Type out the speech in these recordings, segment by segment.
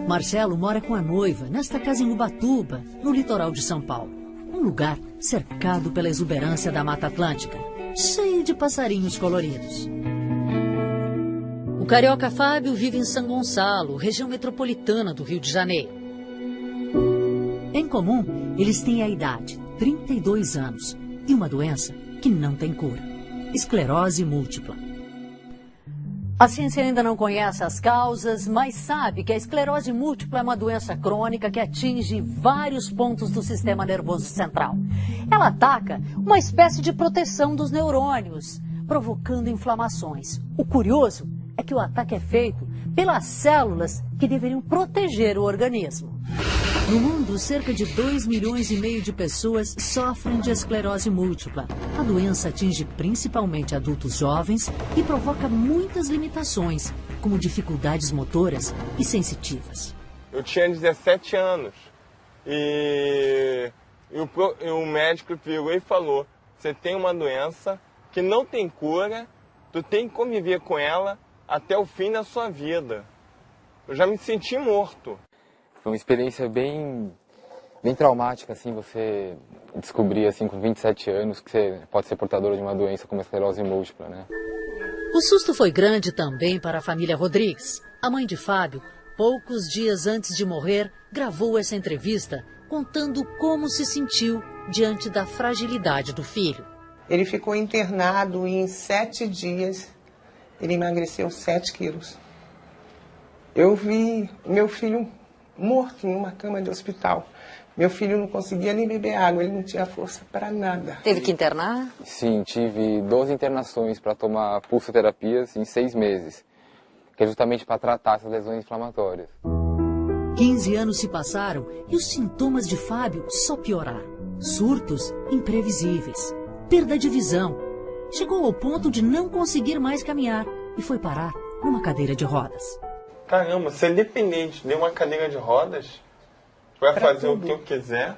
Marcelo mora com a noiva nesta casa em Ubatuba, no litoral de São Paulo. Um lugar cercado pela exuberância da Mata Atlântica, cheio de passarinhos coloridos. O carioca Fábio vive em São Gonçalo, região metropolitana do Rio de Janeiro. Em comum, eles têm a idade, 32 anos, e uma doença que não tem cura: esclerose múltipla. A ciência ainda não conhece as causas, mas sabe que a esclerose múltipla é uma doença crônica que atinge vários pontos do sistema nervoso central. Ela ataca uma espécie de proteção dos neurônios, provocando inflamações. O curioso é que o ataque é feito pelas células que deveriam proteger o organismo. No mundo, cerca de 2,5 milhões de pessoas sofrem de esclerose múltipla. A doença atinge principalmente adultos jovens e provoca muitas limitações, como dificuldades motoras e sensitivas. Eu tinha 17 anos e o médico virou e falou: você tem uma doença que não tem cura, tu tem que conviver com ela até o fim da sua vida. Eu já me senti morto. Foi uma experiência bem traumática, assim, você descobrir, assim, com 27 anos, que você pode ser portador de uma doença como a esclerose múltipla, né? O susto foi grande também para a família Rodrigues. A mãe de Fábio, poucos dias antes de morrer, gravou essa entrevista contando como se sentiu diante da fragilidade do filho. Ele ficou internado e em 7 dias ele emagreceu 7 quilos. Eu vi meu filho morto em uma cama de hospital. Meu filho não conseguia nem beber água, ele não tinha força para nada. Teve que internar? Sim, tive 12 internações para tomar pulsoterapias em 6 meses, que é justamente para tratar essas lesões inflamatórias. 15 anos se passaram e os sintomas de Fábio só pioraram. Surtos imprevisíveis, perda de visão. Chegou ao ponto de não conseguir mais caminhar e foi parar numa cadeira de rodas. Caramba, ser dependente de uma cadeira de rodas, vai fazer o que eu quiser.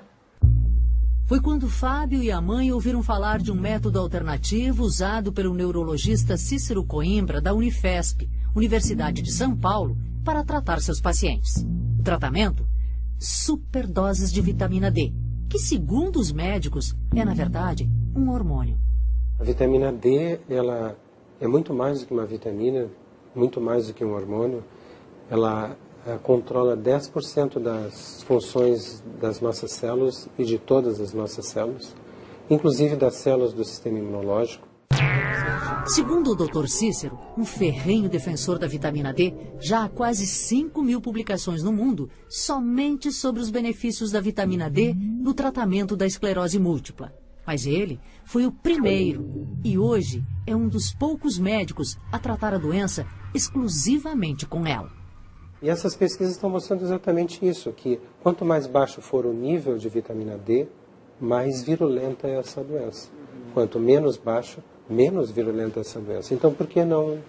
Foi quando Fábio e a mãe ouviram falar de um método alternativo usado pelo neurologista Cícero Coimbra, da Unifesp, Universidade de São Paulo, para tratar seus pacientes. O tratamento? Superdoses de vitamina D, que, segundo os médicos, é, na verdade, um hormônio. A vitamina D, ela é muito mais do que uma vitamina, muito mais do que um hormônio. Ela controla 10% das funções das nossas células e de todas as nossas células, inclusive das células do sistema imunológico. Segundo o Dr. Cícero, um ferrenho defensor da vitamina D, já há quase 5.000 publicações no mundo somente sobre os benefícios da vitamina D no tratamento da esclerose múltipla. Mas ele foi o primeiro e hoje é um dos poucos médicos a tratar a doença exclusivamente com ela. E essas pesquisas estão mostrando exatamente isso, que quanto mais baixo for o nível de vitamina D, mais virulenta é essa doença. Quanto menos baixo, menos virulenta é essa doença. Então, por que não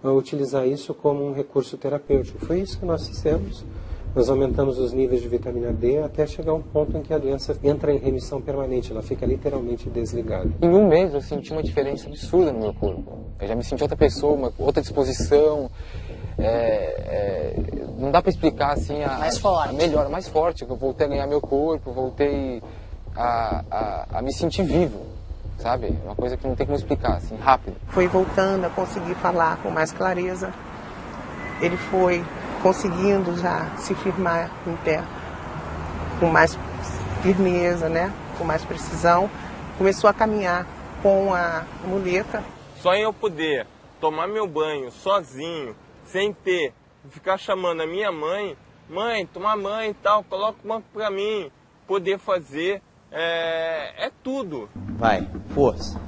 utilizar isso como um recurso terapêutico? Foi isso que nós fizemos. Nós aumentamos os níveis de vitamina D até chegar a um ponto em que a doença entra em remissão permanente, ela fica literalmente desligada. Em um mês eu senti uma diferença absurda no meu corpo. Eu já me senti outra pessoa, uma outra disposição. Não dá para explicar assim a melhora mais forte. Eu voltei a ganhar meu corpo, voltei a me sentir vivo, sabe? Uma coisa que não tem como explicar, assim, rápido. Foi voltando a conseguir falar com mais clareza. Ele foi conseguindo já se firmar em pé com mais firmeza, né? Com mais precisão. Começou a caminhar com a muleta. Só em eu poder tomar meu banho sozinho, sem ficar chamando a minha mãe, toma banho e tal, coloca uma pra mim, poder fazer, é tudo. Vai, força.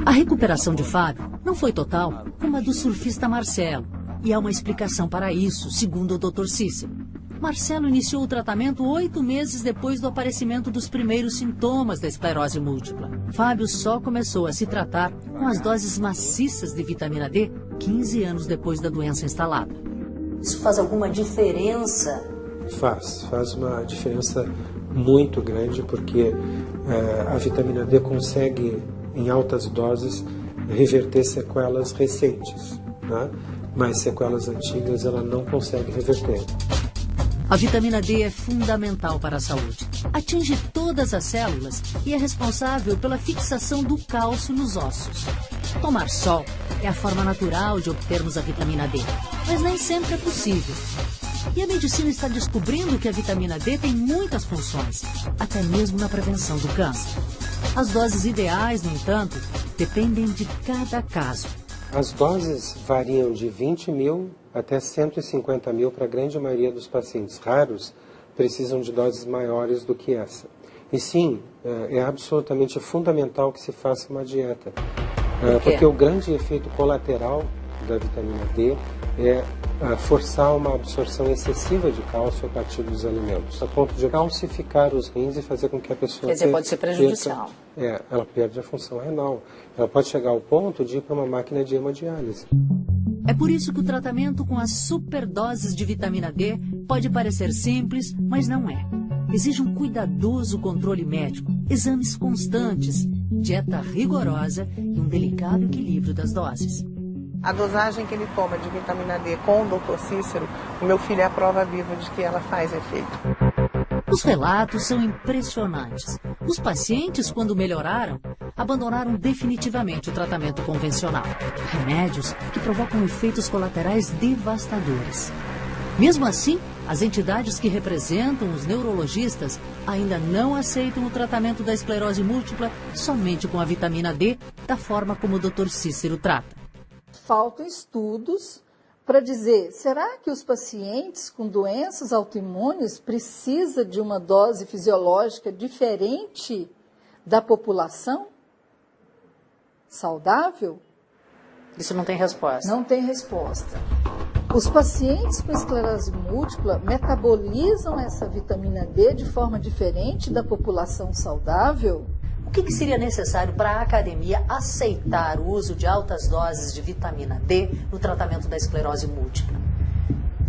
A recuperação de Fábio não foi total como a do surfista Marcelo. E há uma explicação para isso, segundo o Dr. Cícero. Marcelo iniciou o tratamento 8 meses depois do aparecimento dos primeiros sintomas da esclerose múltipla. Fábio só começou a se tratar com as doses maciças de vitamina D 15 anos depois da doença instalada. Isso faz alguma diferença? Faz uma diferença muito grande, porque a vitamina D consegue, em altas doses, reverter sequelas recentes, né? Mas sequelas antigas ela não consegue reverter. A vitamina D é fundamental para a saúde. Atinge todas as células e é responsável pela fixação do cálcio nos ossos. Tomar sol é a forma natural de obtermos a vitamina D, mas nem sempre é possível. E a medicina está descobrindo que a vitamina D tem muitas funções, até mesmo na prevenção do câncer. As doses ideais, no entanto, dependem de cada caso. As doses variam de 20 mil até 150 mil para a grande maioria dos pacientes. Raros precisam de doses maiores do que essa. E sim, é absolutamente fundamental que se faça uma dieta. Porque o grande efeito colateral da vitamina D é forçar uma absorção excessiva de cálcio a partir dos alimentos, a ponto de calcificar os rins e fazer com que a pessoa... Quer dizer, pode ser prejudicial. Ela perde a função renal. Ela pode chegar ao ponto de ir para uma máquina de hemodiálise. É por isso que o tratamento com as superdoses de vitamina D pode parecer simples, mas não é. Exige um cuidadoso controle médico, exames constantes, dieta rigorosa e um delicado equilíbrio das doses. A dosagem que ele toma de vitamina D com o Dr. Cícero, o meu filho é a prova viva de que ela faz efeito. Os relatos são impressionantes. Os pacientes, quando melhoraram, abandonaram definitivamente o tratamento convencional. Remédios que provocam efeitos colaterais devastadores. Mesmo assim, as entidades que representam os neurologistas ainda não aceitam o tratamento da esclerose múltipla somente com a vitamina D, da forma como o Dr. Cícero trata. Faltam estudos para dizer, será que os pacientes com doenças autoimunes precisam de uma dose fisiológica diferente da população saudável? Isso não tem resposta. Não tem resposta. Os pacientes com esclerose múltipla metabolizam essa vitamina D de forma diferente da população saudável? O que seria necessário para a academia aceitar o uso de altas doses de vitamina D no tratamento da esclerose múltipla?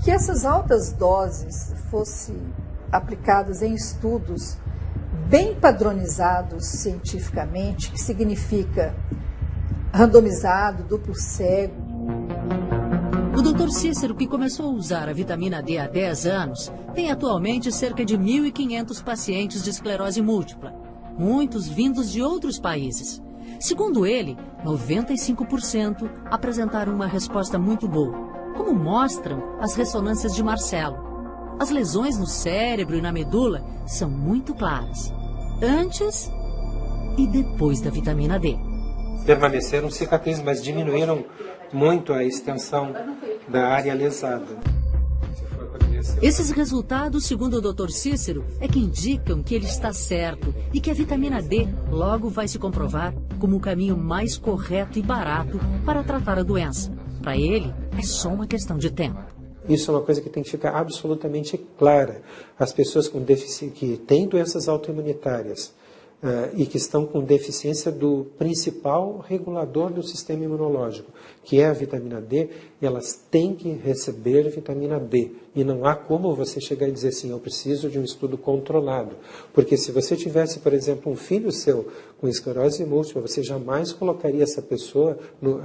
Que essas altas doses fossem aplicadas em estudos bem padronizados cientificamente, que significa randomizado, duplo cego. O Dr. Cícero, que começou a usar a vitamina D há 10 anos, tem atualmente cerca de 1.500 pacientes de esclerose múltipla. Muitos vindos de outros países. Segundo ele, 95% apresentaram uma resposta muito boa, como mostram as ressonâncias de Marcelo. As lesões no cérebro e na medula são muito claras, antes e depois da vitamina D. Permaneceram cicatrizes, mas diminuíram muito a extensão da área lesada. Esses resultados, segundo o Dr. Cícero, é que indicam que ele está certo e que a vitamina D logo vai se comprovar como o caminho mais correto e barato para tratar a doença. Para ele, é só uma questão de tempo. Isso é uma coisa que tem que ficar absolutamente clara. As pessoas que têm doenças autoimunitárias e que estão com deficiência do principal regulador do sistema imunológico, que é a vitamina D, elas têm que receber vitamina D. E não há como você chegar e dizer assim, eu preciso de um estudo controlado. Porque se você tivesse, por exemplo, um filho seu com esclerose múltipla, você jamais colocaria essa pessoa,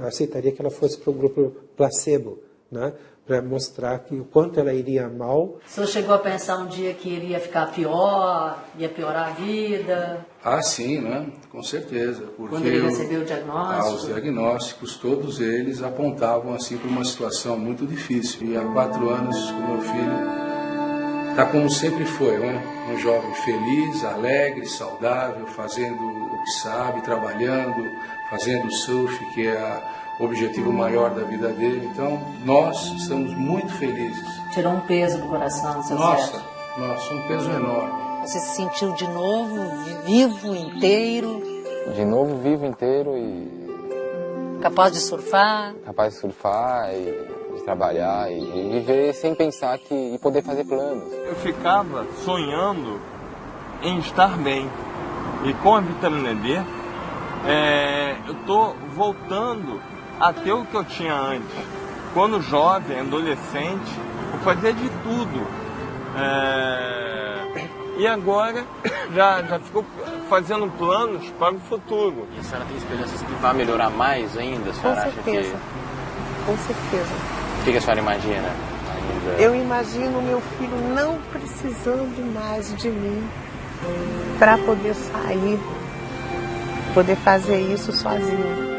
aceitaria que ela fosse para o grupo placebo, né? Para mostrar que o quanto ela iria mal. O senhor chegou a pensar um dia que iria ficar pior, ia piorar a vida? Ah, sim, né? Com certeza. Porque quando ele recebeu o diagnóstico? Os diagnósticos, todos eles apontavam assim para uma situação muito difícil. E há 4 anos o meu filho está como sempre foi, né? Um jovem feliz, alegre, saudável, fazendo o que sabe, trabalhando, fazendo surf, que é o objetivo maior da vida dele. Então, nós estamos muito felizes. Tirou um peso do coração, seu Sérgio? Nossa, um peso enorme. Você se sentiu de novo vivo, inteiro? De novo vivo, inteiro e... Capaz de surfar? Capaz de surfar e de trabalhar e viver sem pensar e poder fazer planos. Eu ficava sonhando em estar bem. E com a vitamina D, eu estou voltando a ter o que eu tinha antes. Quando jovem, adolescente, eu fazia de tudo. E agora já ficou fazendo planos para o futuro. E a senhora tem esperanças que vai melhorar mais ainda? A senhora Com certeza. acha que... Com certeza. O que a senhora imagina ainda? Eu imagino meu filho não precisando mais de mim para poder sair, poder fazer isso sozinho.